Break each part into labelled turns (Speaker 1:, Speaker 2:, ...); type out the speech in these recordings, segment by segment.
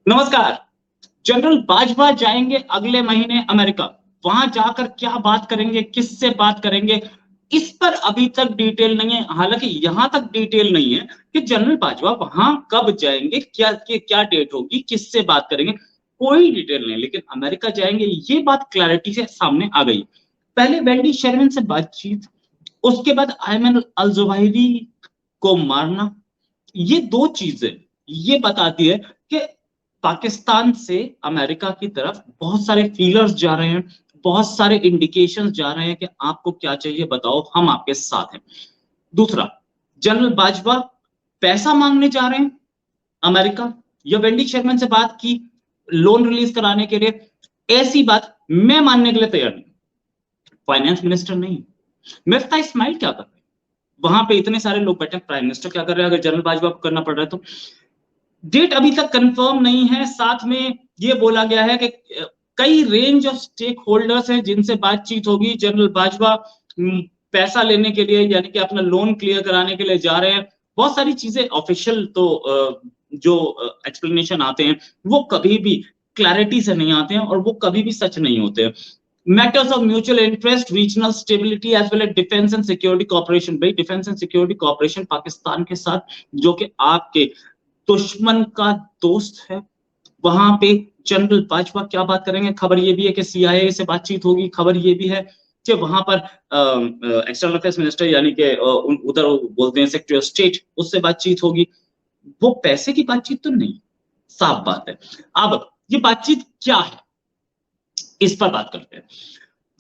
Speaker 1: नमस्कार। जनरल बाजवा जाएंगे अगले महीने अमेरिका। वहां जाकर क्या बात करेंगे, किससे बात करेंगे, इस पर अभी तक डिटेल नहीं है। हालांकि यहां तक डिटेल नहीं है कि जनरल बाजवा वहां कब जाएंगे, क्या डेट होगी, किससे बात करेंगे, कोई डिटेल नहीं। लेकिन अमेरिका जाएंगे ये बात क्लैरिटी से सामने आ गई। पहले वेंडी शेरमैन से बातचीत, उसके बाद अयमन अल जवाहिरी को मारना, ये दो चीजें ये बताती है कि पाकिस्तान से अमेरिका की तरफ बहुत सारे फीलर्स जा रहे हैं, बहुत सारे इंडिकेशंस जा रहे हैं कि आपको क्या चाहिए बताओ, हम आपके साथ हैं। दूसरा, जनरल बाजवा पैसा मांगने जा रहे हैं अमेरिका, या वेंडी शेरमैन से बात की लोन रिलीज कराने के लिए, ऐसी बात मैं मानने के लिए तैयार नहीं। फाइनेंस मिनिस्टर नहीं, मिफ्ता इस्माइल क्या कर रहे हैं वहां पे? इतने सारे लोग बैठे, प्राइम मिनिस्टर क्या कर रहे हैं? अगर जनरल बाजवा को करना पड़ रहा है तो डेट अभी तक कंफर्म नहीं है। साथ में ये बोला गया है कि कई रेंज ऑफ स्टेक होल्डर्स हैं जिनसे बातचीत होगी। जनरल बाजवा पैसा लेने के लिए, यानी कि अपना लोन क्लियर कराने के लिए जा रहे हैं। बहुत सारी चीजें ऑफिशियल तो जो एक्सप्लेनेशन आते हैं वो कभी भी क्लैरिटी से नहीं आते हैं और वो कभी भी सच नहीं होते हैं। Matters of mutual interest, regional stability as well as defence and security cooperation. भाई defence and security cooperation Pakistan के साथ, जो कि आपके दुश्मन का दोस्त है, वहां पे जनरल बाजवा क्या बात करेंगे? खबर ये भी है कि सीआईए से बातचीत होगी। खबर ये भी है कि वहां पर एक्सटर्नल अफेयर्स मिनिस्टर, यानी कि उधर बोलते हैं सेक्रेटरी ऑफ स्टेट, उससे बातचीत होगी। वो पैसे की बातचीत तो नहीं, साफ बात है। अब ये बातचीत क्या है, इस पर बात करते हैं।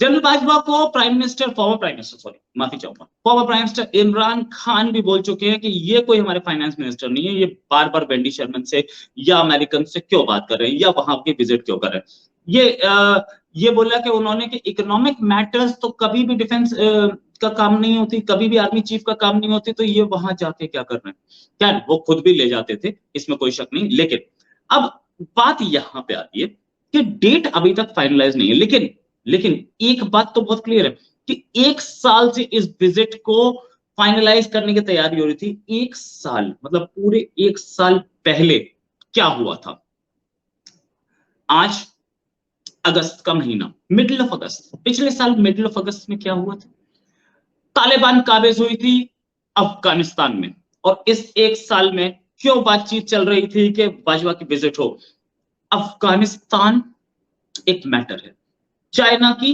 Speaker 1: जनरल बाजवा को prime minister, former prime minister, sorry माफी चाहूंगा, former prime minister Imran Khan भी बोल चुके हैं कि ये कोई हमारे फाइनेंस मिनिस्टर नहीं है, ये बार बार वेंडी शर्मन से या अमेरिकन से क्यों बात कर रहे हैं, या वहां के विजिट क्यों कर रहे हैं। ये बोला कि उन्होंने कि इकोनॉमिक मैटर्स तो कभी भी डिफेंस का काम नहीं होती, कभी भी आर्मी चीफ का काम नहीं होती, तो ये वहां जाके क्या कर रहे हैं? क्या वो खुद भी ले जाते थे, इसमें कोई शक नहीं। लेकिन अब बात यहां पे आती है कि डेट अभी तक फाइनलाइज नहीं है। लेकिन एक बात तो बहुत क्लियर है कि एक साल से इस विजिट को फाइनलाइज करने की तैयारी हो रही थी। एक साल मतलब पूरे एक साल पहले क्या हुआ था? आज अगस्त का महीना, मिडिल ऑफ अगस्त, पिछले साल मिडिल ऑफ अगस्त में क्या हुआ था? तालिबान काबिज हुई थी अफगानिस्तान में, और इस एक साल में क्यों बातचीत चल रही थी कि बाजवा की विजिट हो? अफगानिस्तान एक मैटर है, चाइना की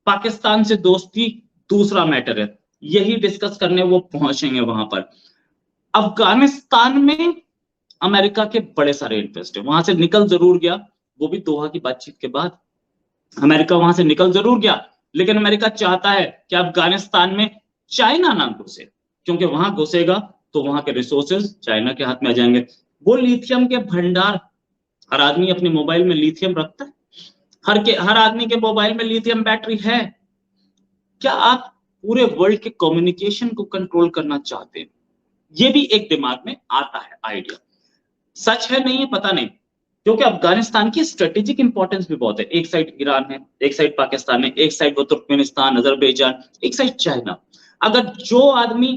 Speaker 1: पाकिस्तान से दोस्ती दूसरा मैटर है। यही डिस्कस करने वो पहुंचेंगे वहां पर। अफगानिस्तान में अमेरिका के बड़े सारे इंटरेस्ट है, वहां से निकल जरूर गया, वो भी दोहा की बातचीत के बाद अमेरिका वहां से निकल जरूर गया। लेकिन अमेरिका चाहता है कि अफगानिस्तान में चाइना ना घुसे, क्योंकि वहां घुसेगा तो वहां के रिसोर्सेज चाइना के हाथ में आ जाएंगे। वो लिथियम के भंडार, हर आदमी अपने मोबाइल में लिथियम रखता है, हर आदमी के मोबाइल में लिथियम बैटरी है। क्या आप पूरे वर्ल्ड के कम्युनिकेशन को कंट्रोल करना चाहते हैं? ये भी एक दिमाग में आता है आइडिया। सच है नहीं है पता नहीं, क्योंकि अफगानिस्तान की स्ट्रेटेजिक इंपॉर्टेंस भी बहुत है। एक साइड ईरान है, एक साइड पाकिस्तान है, एक साइड वो तुर्कमेनिस्तान, अजरबैजान, एक साइड चाइना। अगर जो आदमी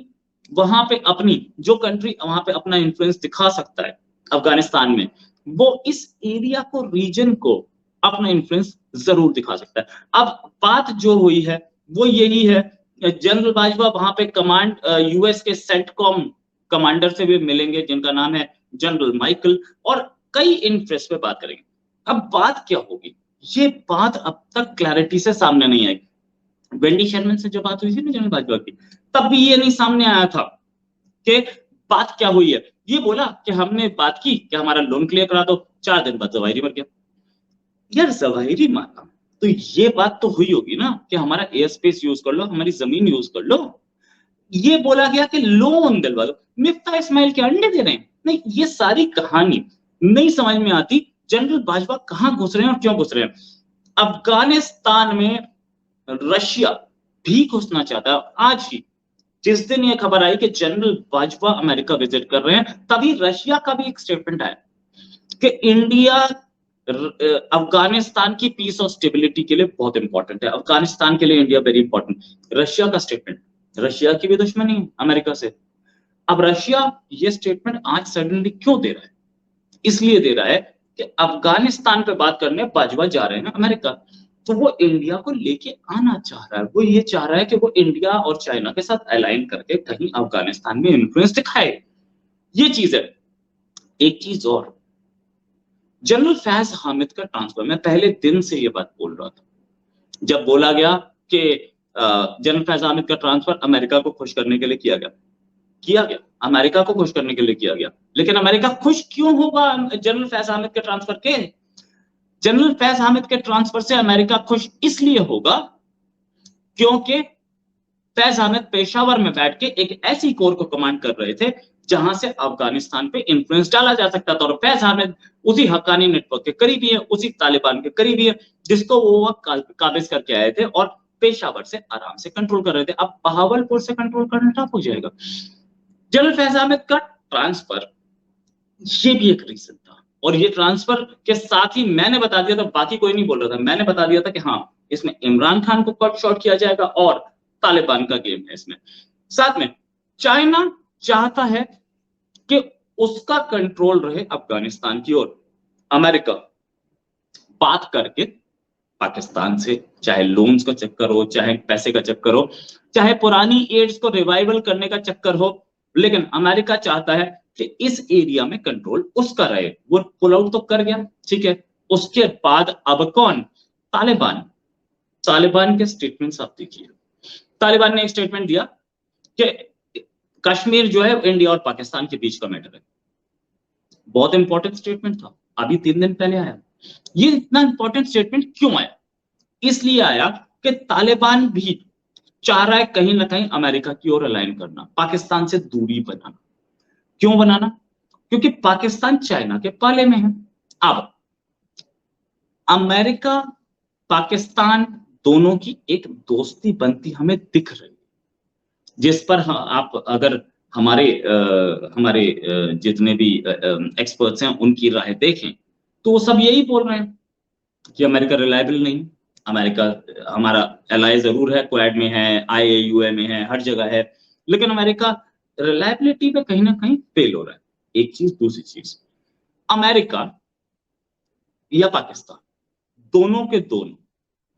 Speaker 1: वहां पे अपनी, जो कंट्री वहां पे अपना इन्फ्लुएंस दिखा सकता है अफगानिस्तान में, वो इस एरिया को, रीजन को अपना इन्फ्लुएंस जरूर दिखा सकता है। अब बात जो हुई है वो यही है, जनरल बाजवा वहां पे कमांड, यूएस के सेंटकॉम कमांडर से भी मिलेंगे जिनका नाम है जनरल माइकल, और कई इंटरेस्ट पे बात करेंगे। अब बात क्या होगी, ये बात अब तक क्लैरिटी से सामने नहीं आई। वेंडी शर्मन से जो बात हुई थी ना जनरल बाजवा की, तब भी ये नहीं सामने आया था कि बात क्या हुई है। ये बोला कि हमने बात की कि हमारा लोन क्लियर करा दो, 4 दिन बाद जवाहिरी मर गया। यार जवाहिरी माना तो ये बात तो हुई होगी ना कि हमारा एयर स्पेस यूज कर लो, हमारी जमीन यूज कर लो। ये बोला गया कि लोन दिलवा दो, मिफ्ता इस्माइल के अंडे दे रहे हैं। नहीं, ये सारी कहानी नहीं समझ में आती। जनरल बाजवा कहां घुस रहे हैं और क्यों घुस रहे हैं? अफगानिस्तान में रशिया भी घुसना चाहता है। आज ही जिस दिन ये खबर आई कि जनरल बाजवा अमेरिका विजिट कर रहे हैं, तभी रशिया का भी एक स्टेटमेंट आया कि इंडिया अफगानिस्तान की पीस और स्टेबिलिटी के लिए बहुत इंपॉर्टेंट है, अफगानिस्तान के लिए इंडिया वेरी इंपॉर्टेंट। रशिया का स्टेटमेंट, रशिया की भी दुश्मनी है अमेरिका से। अब रशिया ये स्टेटमेंट आज सडनली क्यों दे रहा है? इसलिए दे रहा है कि अफगानिस्तान पे बात करने बाजवा जा रहे हैं अमेरिका, तो वो इंडिया को लेके आना चाह रहा है। वो ये चाह रहा है कि वो इंडिया और चाइना के साथ अलाइन करके कहीं अफगानिस्तान में इन्फ्लुएंस दिखाए। ये चीज है। एक चीज और, जनरल फैज हामिद का ट्रांसफर, मैं पहले दिन से ये बात बोल रहा था, जब बोला गया कि जनरल फैज हामिद का ट्रांसफर अमेरिका को खुश करने के लिए किया गया, अमेरिका को खुश करने के लिए किया गया। लेकिन अमेरिका खुश क्यों होगा जनरल फैज हामिद के ट्रांसफर के? जनरल फैज हामिद के ट्रांसफर से अमेरिका खुश इसलिए होगा क्योंकि फैज हामिद पेशावर में बैठ के एक ऐसी कोर को कमांड कर रहे थे जहां से अफगानिस्तान पे इंफ्लुएंस डाला जा सकता था। और फैज हामिद उसी हक्कानी नेटवर्क के करीबी है, उसी तालिबान के करीबी है जिसको वो काबिज करके आए थे और पेशावर से आराम से कंट्रोल कर रहे थे। अब बहावलपुर से कंट्रोल करना टफ हो जाएगा। जनरल फैज हामिद का ट्रांसफर, ये भी एक रीजन था। और ये ट्रांसफर के साथ ही मैंने बता दिया था, बाकी कोई नहीं बोल रहा था, मैंने बता दिया था कि हाँ, इसमें इमरान खान को कट शॉट किया जाएगा और तालिबान का गेम है इसमें। साथ में चाइना चाहता है कि उसका कंट्रोल रहे अफगानिस्तान की ओर। अमेरिका बात करके पाकिस्तान से, चाहे लोन्स का चक्कर हो, चाहे पैसे का चक्कर हो, चाहे पुरानी एड्स को रिवाइवल करने का चक्कर हो, लेकिन अमेरिका चाहता है कि इस एरिया में कंट्रोल उसका रहे। वो पुल आउट तो कर गया, ठीक है। उसके बाद अब कौन? तालिबान के स्टेटमेंट्स आप देखिए। तालिबान ने एक स्टेटमेंट दिया कि कश्मीर जो है इंडिया और पाकिस्तान के बीच का मैटर है। बहुत इंपॉर्टेंट स्टेटमेंट था, अभी 3 दिन पहले आया। ये इतना इंपॉर्टेंट स्टेटमेंट क्यों आया? इसलिए आया कि तालिबान भी चाह रहा है कहीं ना कहीं अमेरिका की ओर अलाइन करना, पाकिस्तान से दूरी बनाना। क्यों बनाना? क्योंकि पाकिस्तान चाइना के पाले में है। अब अमेरिका पाकिस्तान दोनों की एक दोस्ती बनती हमें दिख रही है, जिस पर आप अगर हमारे जितने भी एक्सपर्ट्स हैं उनकी राय देखें तो वो सब यही बोल रहे हैं कि अमेरिका रिलायबल नहीं। अमेरिका हमारा एलाई जरूर है, क्वाड में है, IAUA में है, हर जगह है, लेकिन अमेरिका रिलायबिलिटी पे कहीं ना कहीं फेल हो रहा है। एक चीज। दूसरी चीज, अमेरिका या पाकिस्तान दोनों के दोनों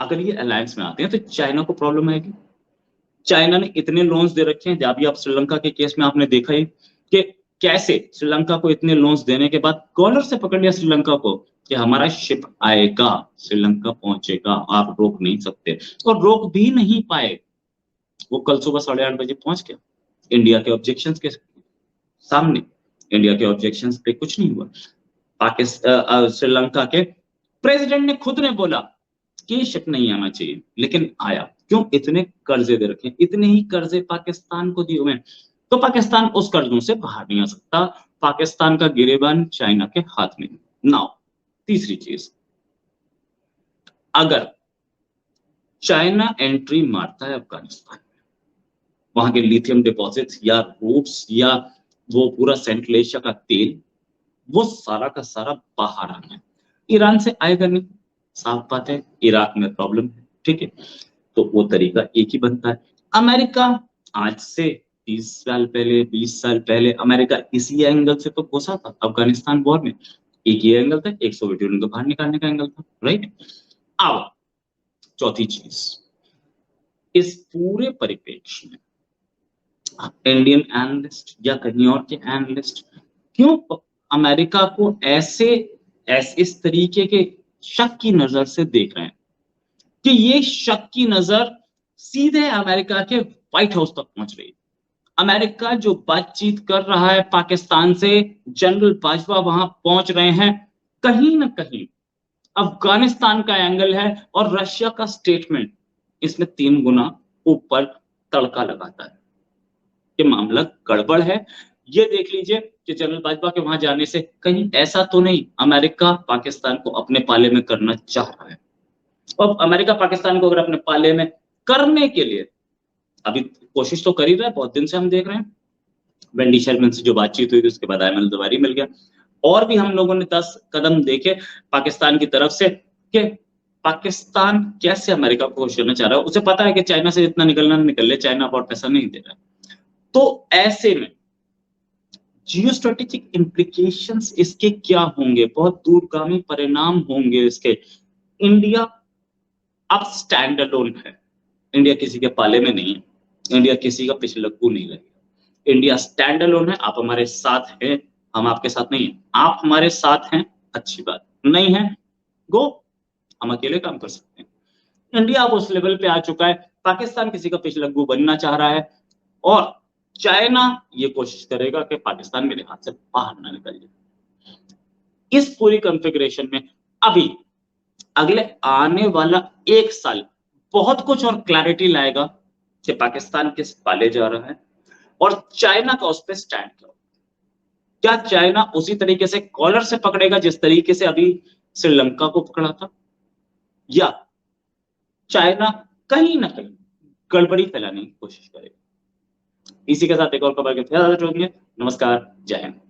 Speaker 1: अगर ये अलायंस में आते हैं तो चाइना को प्रॉब्लम आएगी। चाइना ने इतने लोन्स दे रखे हैं, अभी आप श्रीलंका के केस में आपने देखा ही कि कैसे श्रीलंका को इतने लोन्स देने के बाद कॉलर से पकड़ लिया श्रीलंका को कि हमारा शिप आएगा, श्रीलंका पहुंचेगा, आप रोक नहीं सकते। और रोक भी नहीं पाए। वो कल सुबह 8:30 बजे पहुंच गया इंडिया के ऑब्जेक्शंस के सामने। इंडिया के ऑब्जेक्शंस पे कुछ नहीं हुआ। पाकिस्तान श्रीलंका के प्रेसिडेंट ने खुद ने बोला कि शिप नहीं आना चाहिए, लेकिन आया। क्यों? इतने कर्जे दे रखे, इतने ही कर्जे पाकिस्तान को दिए हुए हैं, तो पाकिस्तान उस कर्जों से बाहर नहीं आ सकता। पाकिस्तान का गिरेबान चाइना के हाथ में। नाउ तीसरी चीज, अगर चाइना एंट्री मारता है अफगानिस्तान में, वहां के लिथियम डिपॉजिट्स या रूट्स या वो पूरा सेंट्रल एशिया का तेल, वो सारा का सारा बाहर आना है। ईरान से आएगा नहीं, साफ बात है, इराक में प्रॉब्लम है, ठीक है। तो वो तरीका एक ही बनता है। अमेरिका आज से 30 साल पहले, 20 साल पहले अमेरिका इसी एंगल से तो घुसा था अफगानिस्तान वॉर में। एक ही एंगल था, एक सोवियत यूनियन को बाहर निकालने का एंगल था, राइट। अब चौथी चीज, इस पूरे परिप्रेक्ष्य में इंडियन एनालिस्ट या कहीं और के एनालिस्ट क्यों अमेरिका को ऐसे इस तरीके के शक की नजर से देख रहे हैं कि ये शक की नजर सीधे अमेरिका के व्हाइट हाउस तक पहुंच रही है। अमेरिका जो बातचीत कर रहा है पाकिस्तान से, जनरल बाजवा वहां पहुंच रहे हैं, कहीं ना कहीं अफगानिस्तान का एंगल है और रशिया का स्टेटमेंट इसमें 3 गुना ऊपर तड़का लगाता है कि मामला गड़बड़ है। ये देख लीजिए कि जनरल बाजवा के वहां जाने से कहीं ऐसा तो नहीं अमेरिका पाकिस्तान को अपने पाले में करना चाह रहा है। और अमेरिका पाकिस्तान को अगर अपने पाले में करने के लिए अभी कोशिश तो कर ही रहा है, बहुत दिन से हम देख रहे हैं। वेंडी शर्मन से जो बातचीत हुई थी उसके बाद अयमन ज़वाहिरी मिल गया, और भी हम लोगों ने 10 कदम देखे पाकिस्तान की तरफ से कि पाकिस्तान कैसे अमेरिका को खुश करना चाह रहा है। उसे पता है कि चाइना से जितना निकलना निकल ले, चाइना और पैसा नहीं दे रहा है। तो ऐसे में जियो स्ट्रेटेजिक इम्प्लीकेशंस इसके क्या होंगे, बहुत दूरगामी परिणाम होंगे इसके। इंडिया अब स्टैंड अलोन है, इंडिया किसी के पाले में नहीं है, इंडिया किसी का पिछलग्गू नहीं लगेगा। इंडिया स्टैंड अलोन है, आप हमारे साथ हैं, हम आपके साथ नहीं है। आप हमारे साथ हैं, अच्छी बात, नहीं है गो, हम अकेले काम कर सकते हैं। इंडिया अब उस लेवल पे आ चुका है, पाकिस्तान किसी का पिछलग्गू बनना चाह रहा है, और चाइना ये कोशिश करेगा कि पाकिस्तान मेरे हाथ से बाहर ना निकल जाए। इस पूरी कॉन्फ़िगरेशन में अभी अगले आने वाला 1 साल बहुत कुछ और क्लैरिटी लाएगा कि पाकिस्तान किस पाले जा रहा है और चाइना का उस पर स्टैंड क्या। क्या चाइना उसी तरीके से कॉलर से पकड़ेगा जिस तरीके से अभी श्रीलंका को पकड़ा था, या चाइना कहीं ना कहीं गड़बड़ी फैलाने की कोशिश करेगा। इसी के साथ एक और खबर के फिर हाजिर होंगे। नमस्कार, जय हिंद।